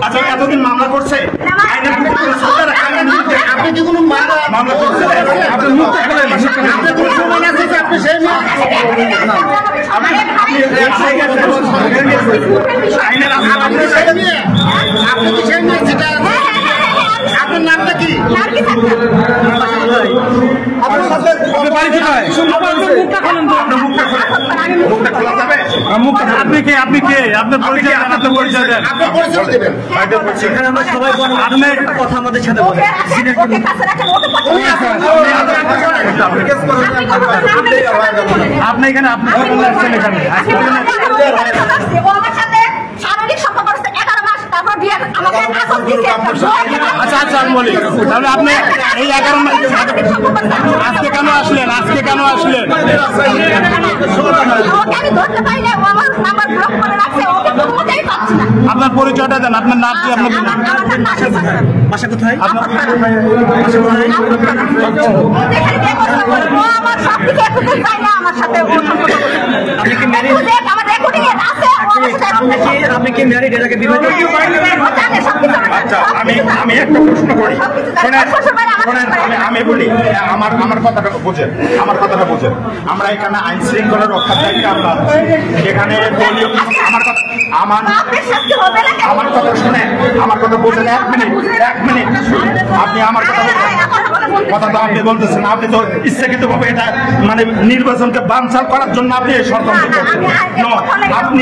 আচ্ছা এতদিন মামলা করছে আপনি কি কোনো মামলা করছেন? আপনার মুখ আপনি কোনো সময় আছে যে আপনি সেই আপনি কি সেই যেটা আপনার নামটা কি? আপনি কে? আপনি কে? আপনার পরিচয়, আপনার পরিচয় দেন। আপনার পরিচয় দেবেন। সেখানে আমরা সবাই আপনি কথা আমাদের সাথে বলেন। আপনি এখানে আপনি আচ্ছা আচ্ছা আমি বলি তাহলে আপনি এই 11 মাস আজকে কেন আসলেন? আজকে কেন আসলেন? আপনার পরিচয়টা দেন। আপনার নাম কি? আপনার বাসা কোথায়? আপনি কি ম্যারিড? আপনি কি ম্যারিড? এটাকে বিবাহ? আচ্ছা আমি একটা প্রশ্ন করি, আমি বলি আমার কথাটা বোঝেন, আমরা এখানে আইন শৃঙ্খলা রক্ষার দায়িত্বে আমরা এখানে আমার কথা শুনে আমার কথা বোঝেন। এক মিনিট আপনি আমার কথা তো আপনি বলতেছেন, আপনি তো ইচ্ছাকৃত ভাবে এটা মানে নির্বাচনকে বানচাল করার জন্য আপনি এই ষড়যন্ত্র করছেন। আপনি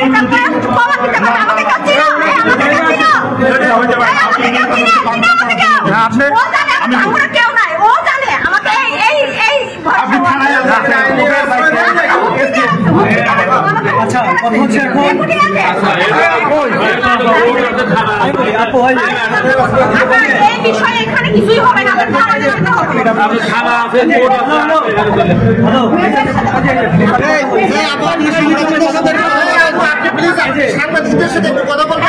আচ্ছা কথা হচ্ছে সাংবাদিকদের সাথে একটু কথা বলবেন।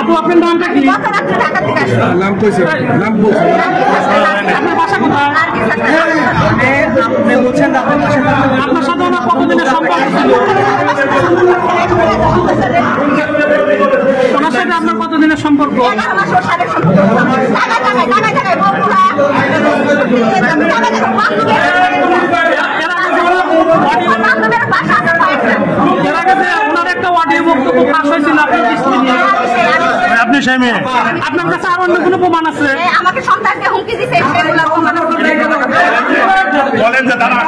আপু আপনার নামটা কি? নাম কইছে, নাম বলছেন। আপনার বাসা কোথায়? আপনি বলছেন আপনার সাথে ওনার কতদিনের সম্পর্ক ছিল? ওনার সাথে আপনার কতদিনের সম্পর্ক? ওনার একটা অডিও বক্তব্য ফাঁস হয়েছিল আপনি সেই মেয়ে। আপনার কাছে আর অন্য কোনো প্রমাণ আছে? আমাকে সন্তানকে হুমকি দিচ্ছে, বলেন যে দাঁড়া